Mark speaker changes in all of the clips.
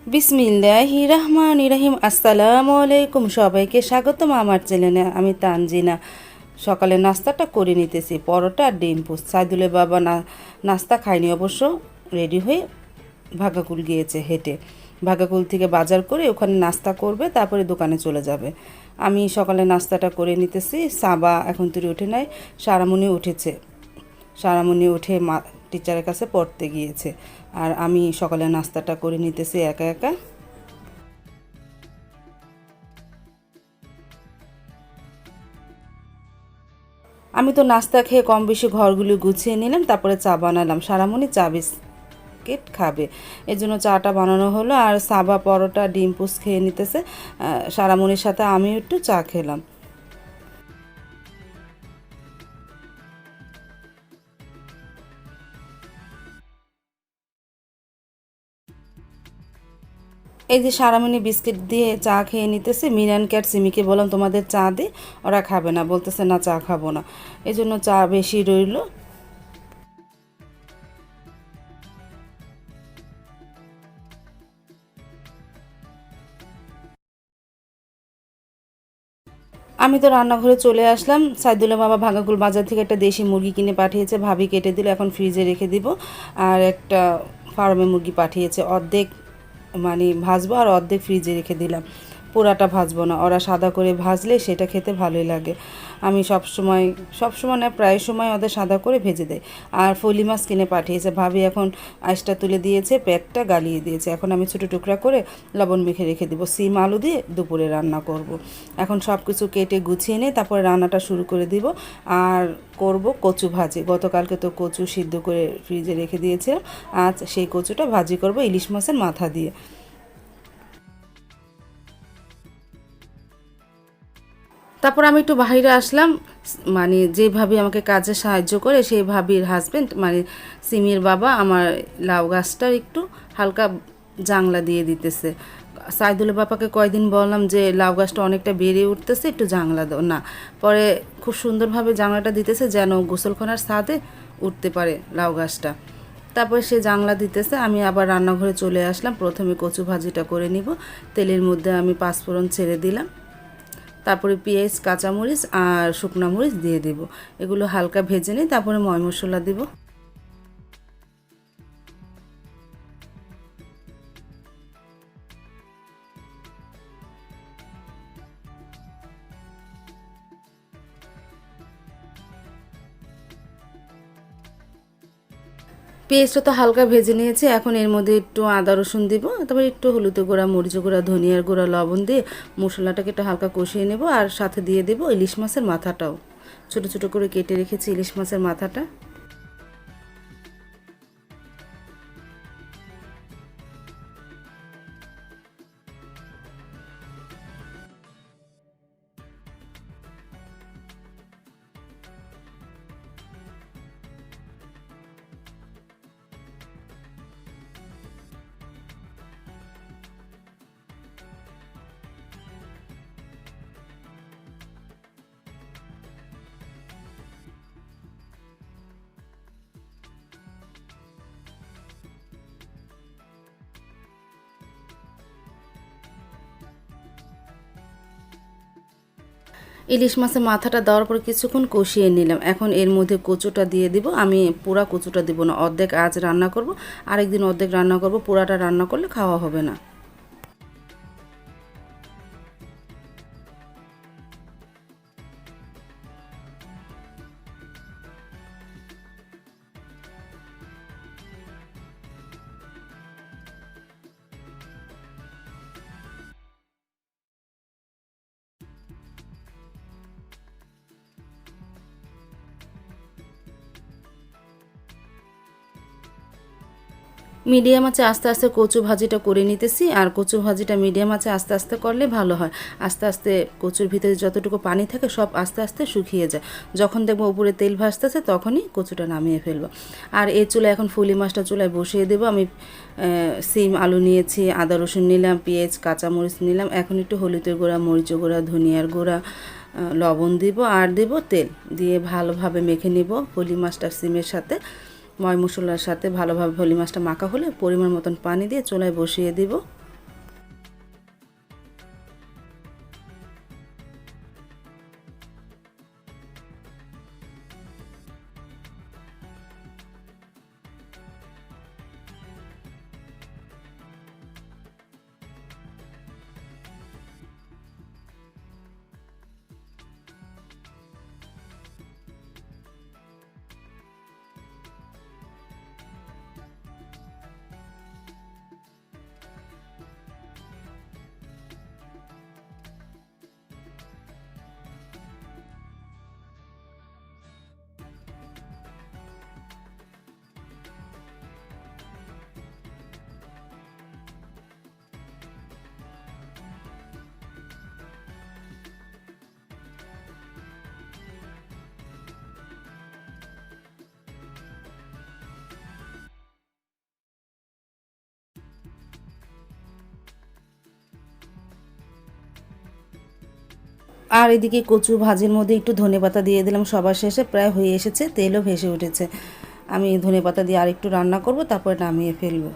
Speaker 1: বিসমিল্লাহির রহমানির রহিম। আসসালামু আলাইকুম, সবাইকে স্বাগতম আমার চ্যানেলে। আমি তানজিনা। সকালে নাস্তাটা করে নিতেছি, পরোটা আর ডিম পোস্ট। সাইদুলের বাবা নাস্তা খায়নি অবশ্য, রেডি হয়ে ভাগাকুল গিয়েছে হেঁটে। ভাগাকুল থেকে বাজার করে ওখানে নাস্তা করবে, তারপরে দোকানে চলে যাবে। আমি সকালে নাস্তাটা করে নিতেছি। সাবা এখন তুই উঠে নাই, সারামণি উঠেছে। সারামণি উঠে টিচারের কাছে পড়তে গিয়েছে, আর আমি সকালে নাস্তাটা করে নিতেছি একা একা। আমি তো নাস্তা খেয়ে কম বেশি ঘরগুলি গুছিয়ে নিলাম, তারপরে চা বানালাম। সারামণি চা বিস্কিট খাবে, এই জন্য চাটা বানানো হলো। আর সাবা পরোটা ডিম পোস্ট খেয়ে নিতেছে। সারামণির সাথে আমিও একটু চা খেলাম। এই যে সারামণি বিস্কিট দিয়ে চা খেয়ে নিতেছে। মিরানকে আর সিমিকে বললাম তোমাদের চা দে, ওরা খাবে না, বলতেছে না চা খাবো না। এই জন্য চা বেশি রইল। আমি তো রান্নাঘরে চলে আসলাম। সাইদুল্লাহ বাবা ভাগাকুল বাজার থেকে একটা দেশি মুরগি কিনে পাঠিয়েছে, ভাবি কেটে দিল, এখন ফ্রিজে রেখে দিব। আর একটা ফার্মে মুরগি পাঠিয়েছে, অর্ধেক মানে ভাজবো আর অর্ধেক ফ্রিজে রেখে দিলাম। পোড়াটা ভাজবো না, ওরা সাদা করে ভাজলে সেটা খেতে ভালোই লাগে। আমি সব সময় না, প্রায় সময় ওদের সাদা করে ভেজে দেয়। আর ফলি মাছ কিনে পাঠিয়েছে ভাবি, এখন আইসটা তুলে দিয়েছে, পেটটা গালিয়ে দিয়েছে। এখন আমি ছোটো টুকরা করে লবণ মেখে রেখে দেবো, সিম আলু দিয়ে দুপুরে রান্না করব। এখন সব কিছু কেটে গুছিয়ে নিয়ে তারপরে রান্নাটা শুরু করে দিব। আর করব কচু ভাজি। গতকালকে তো কচু সিদ্ধ করে ফ্রিজে রেখে দিয়েছিলাম, আজ সেই কচুটা ভাজি করব ইলিশ মাছের মাথা দিয়ে। তারপর আমি একটু বাইরে আসলাম। মানে যেভাবে আমাকে কাজে সাহায্য করে সেই ভাবির হাজবেন্ড মানে সিমির বাবা আমার লাউ গাছটার একটু হালকা জাংলা দিয়ে দিতেছে। সাইদুলের বাবাকে কয়দিন বললাম যে লাউ গাছটা অনেকটা বেড়ে উঠতেছে, একটু জাংলা দাও না। পরে খুব সুন্দরভাবে জাংলাটা দিতেছে যেন গোসলখানার ছাদে উঠতে পারে লাউ গাছটা। তারপরে সে জাংলা দিতেছে। আমি আবার রান্নাঘরে চলে আসলাম। প্রথমে কচু ভাজিটা করে নিব। তেলের মধ্যে আমি পাঁচফোড়ন ছেড়ে দিলাম, তারপরে পেঁয়াজ, কাঁচামরিচ আর শুকনো মরিচ দিয়ে দেব। এগুলো হালকা ভেজে নিই, তারপরে ময় মশলা দেব। পেঁয়াজটা তো হালকা ভেজে নিয়েছি, এখন এর মধ্যে একটু আদা রসুন দিব, তারপরে একটু হলুদ গুঁড়া, মরিচ গুঁড়া, ধনিয়ার গুঁড়া, লবণ দিয়ে মশলাটাকে একটু হালকা কষিয়ে নেব। আর সাথে দিয়ে দেব ইলিশ মাছের মাথাটাও, ছোট ছোট করে কেটে রেখেছি ইলিশ মাছের মাথাটা। ইলিশ মাছের মাথাটা দেওয়ার পর কিছুক্ষণ কষিয়ে নিলাম। এখন এর মধ্যে কচুটা দিয়ে দিব। আমি পুরা কচুটা দিব না, অর্ধেক আজ রান্না করব, আরেকদিন অর্ধেক রান্না করব। পুরাটা রান্না করলে খাওয়া হবে না। মিডিয়াম আঁচে আস্তে আস্তে কচু ভাজিটা করে নিতেছি। আর কচু ভাজিটা মিডিয়াম আঁচে আস্তে আস্তে করলে ভালো হয়। আস্তে আস্তে কচুর ভিতরে যতটুকু পানি থাকে সব আস্তে আস্তে শুকিয়ে যায়। যখন দেখবো উপরে তেল ভাসতেছে তখনই কচুটা নামিয়ে ফেলবো। আর এই চুলায় এখন ফুলি মাছটা চুলায় বসিয়ে দেবো। আমি সিম আলু নিয়েছি, আদা রসুন নিলাম, পেঁয়াজ, কাঁচামরিচ নিলাম। এখন একটু হলুদের গুঁড়া, মরিচের গুঁড়া, ধনিয়ার গুঁড়া, লবণ দিব আর দেব তেল, দিয়ে ভালোভাবে মেখে নেব ফলি মাছটা সিমের সাথে। ময় মশলার সাথে ভালোভাবে ভলি মাছটা মাখা হলে পরিমাণ মতন পানি দিয়ে চুলায় বসিয়ে দিব। আর এদিকে কচু ভাজির মধ্যে একটু ধনেপাতা দিয়ে দিলাম সবার শেষে, প্রায় হয়ে এসেছে, তেলও ভেসে উঠেছে। আমি ধনেপাতা দিয়ে আর একটু রান্না করব, তারপরে নামিয়ে ফেলবো।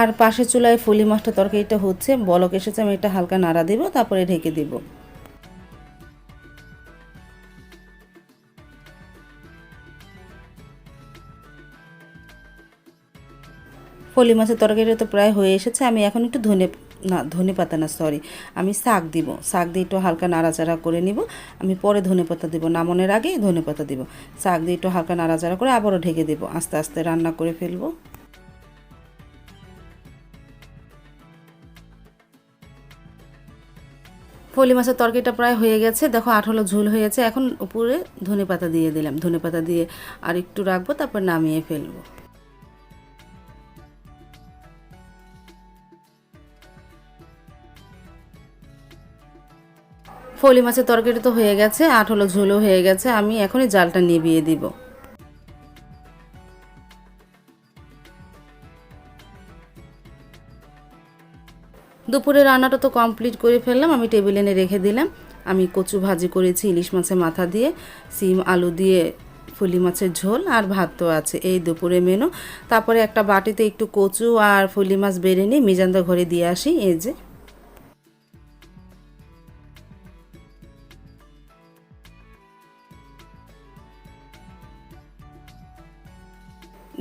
Speaker 1: আর পাশের চুলায় ফলি মাছটা তরকারিটা হচ্ছে, বলক এসেছে, আমি এটা হালকা নাড়া দেব, তারপরে ঢেকে দেব। ফলি মাছের তরকারিটা তো প্রায় হয়ে এসেছে, আমি এখন একটু ধনে পাতা না, সরি, আমি শাক দিব, শাক দিয়ে একটু হালকা নাড়াচাড়া করে নিব। আমি পরে ধনে পাতা দেবো, নামানোর আগে ধনে পাতা দিব। শাক দিয়ে একটু হালকা নাড়াচাড়া করে আবারও ঢেকে দেবো, আস্তে আস্তে রান্না করে ফেলবো। ফলি মাছের তরকারিটা প্রায় হয়ে গেছে, দেখো আঠালো ঝোল হয়েছে। এখন উপরে ধনে পাতা দিয়ে দিলাম, ধনে পাতা দিয়ে আর একটু রাখবো, তারপর নামিয়ে ফেলবো। ফলি মাছের তরকারি তো হয়ে গেছে, আঠালো ঝোলও হয়ে গেছে, আমি এখনই জালটা নিভিয়ে দিব। দুপুরে রান্নাটা তো কমপ্লিট করে ফেললাম, আমি টেবিলে এনে রেখে দিলাম। আমি কচু ভাজি করেছি ইলিশ মাছের মাথা দিয়ে, সিম আলু দিয়ে ফলি মাছের ঝোল, আর ভাত তো আছে, এই দুপুরে মেনু। তারপরে একটা বাটিতে একটু কচু আর ফলি মাছ বেড়ে নিই, মিজানদা ঘরে দিয়ে আসি, এই যে।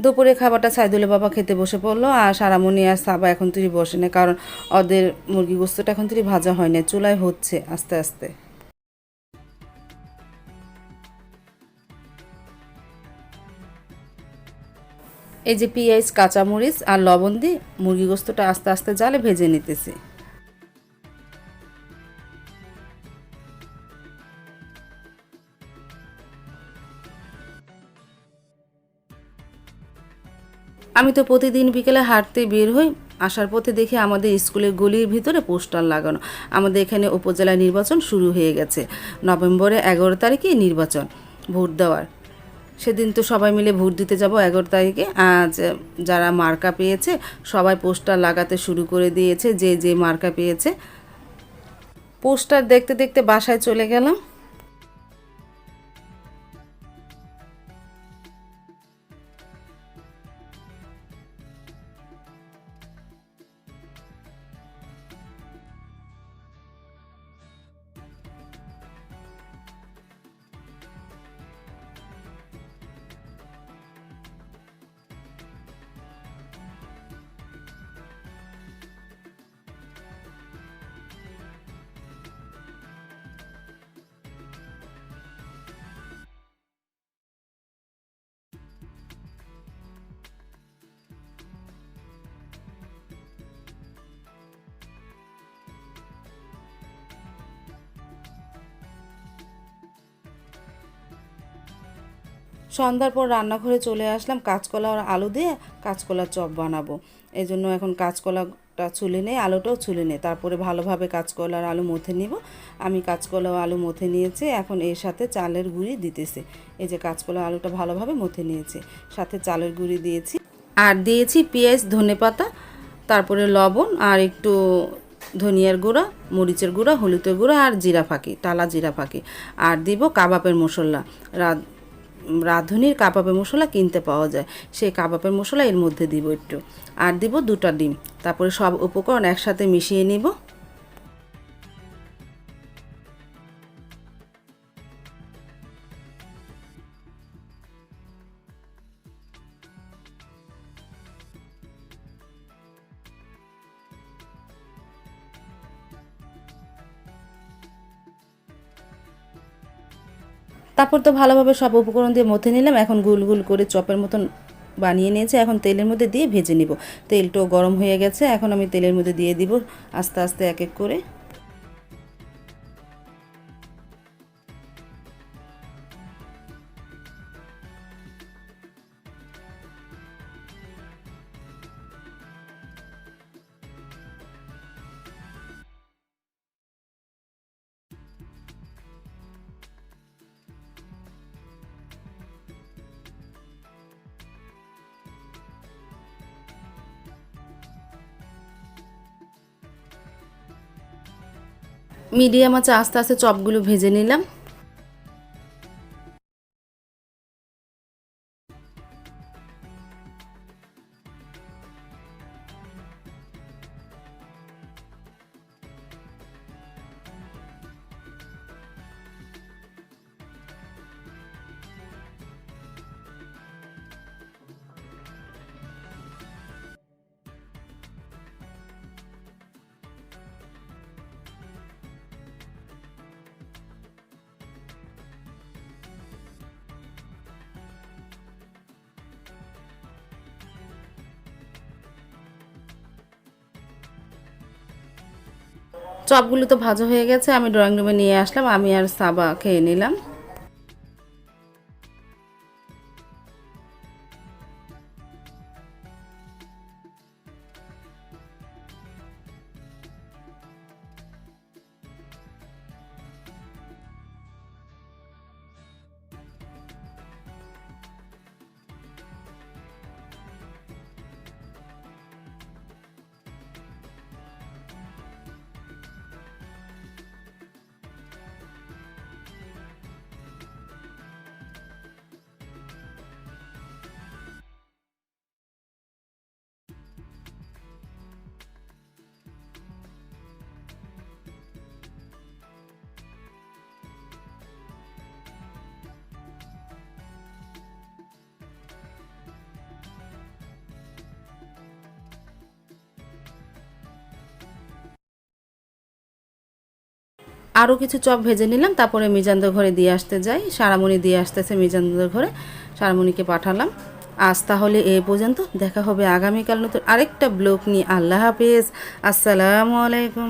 Speaker 1: দুপুরে খাবারটা সাইদুলের বাবা খেতে বসে পড়লো, আর সারামণি আর সাবা এখন তুই বসে না, কারণ ওদের মুরগি গোস্তটা এখন তুই ভাজা হয় না, চুলায় হচ্ছে আস্তে আস্তে। এই যে পেঁয়াজ, কাঁচামরিচ আর লবণ দিয়ে মুরগি গোস্তটা আস্তে আস্তে জালে ভেজে নিতেছি। আমি তো প্রতিদিন বিকেলে হাঁটতে বের হই, আসার পথে দেখি আমাদের স্কুলের গলির ভিতরে পোস্টার লাগানো। আমাদের এখানে উপজেলা নির্বাচন শুরু হয়ে গেছে, নভেম্বরে 11 তারিখে নির্বাচন, ভোট দেওয়ার। সেদিন তো সবাই মিলে ভোট দিতে যাব 11 তারিখে। আজ যারা মার্কা পেয়েছে সবাই পোস্টার লাগাতে শুরু করে দিয়েছে, যে যে মার্কা পেয়েছে। পোস্টার দেখতে দেখতে বাসায় চলে গেলাম। সন্ধ্যার পর রান্নাঘরে চলে আসলাম, কাঁচকলা আর আলু দিয়ে কাঁচকলার চপ বানাবো। এই জন্য এখন কাঁচকলাটা ছুলে নেই, আলুটাও ছুলে নেই, তারপরে ভালোভাবে কাঁচকলা আর আলু মথে নিব। আমি কাঁচকলা ও আলু মথে নিয়েছি, এখন এর সাথে চালের গুঁড়ি দিতেছি। এই যে কাঁচকলা আলুটা ভালোভাবে মথে নিয়েছি, সাথে চালের গুঁড়ি দিয়েছি, আর দিয়েছি পেঁয়াজ, ধনেপাতা, তারপরে লবণ আর একটু ধনিয়ার গুঁড়া, মরিচের গুঁড়া, হলুদের গুঁড়া আর জিরা ফাঁকি, টালা জিরা ফাঁকি। আর দিব কাবাবের মশলা, রাঁধুনির কাবাবের মশলা কিনতে পাওয়া যায়, সেই কাবাবের মশলা এর মধ্যে দিব একটু। আর দিব 2টা ডিম, তারপরে সব উপকরণ একসাথে মিশিয়ে নিব। তারপর তো ভালোভাবে সব উপকরণ দিয়ে মথে নিলাম, এখন গুল গুল করে চপের মতন বানিয়ে নিয়েছে, এখন তেলের মধ্যে দিয়ে ভেজে নিব। তেলটাও গরম হয়ে গেছে, এখন আমি তেলের মধ্যে দিয়ে দিব আস্তে আস্তে এক এক করে। মিডিয়াম আঁচে আস্তে আস্তে চপগুলো ভেজে নিলাম। চপগুলো তো ভাজা হয়ে গেছে, আমি ড্রয়িং রুমে নিয়ে আসলাম, আমি আর সাবা খেয়ে নিলাম। আরও কিছু চপ ভেজে নিলাম, তারপরে মিজানদের ঘরে দিয়ে আসতে যাই। সারামণি দিয়ে আসতেছে মিজানদের ঘরে, সারামণিকে পাঠালাম। আজ তাহলে এই পর্যন্ত, দেখা হবে আগামীকাল নতুন আরেকটা ব্লগ নিয়ে। আল্লাহ হাফেজ, আসসালামু আলাইকুম।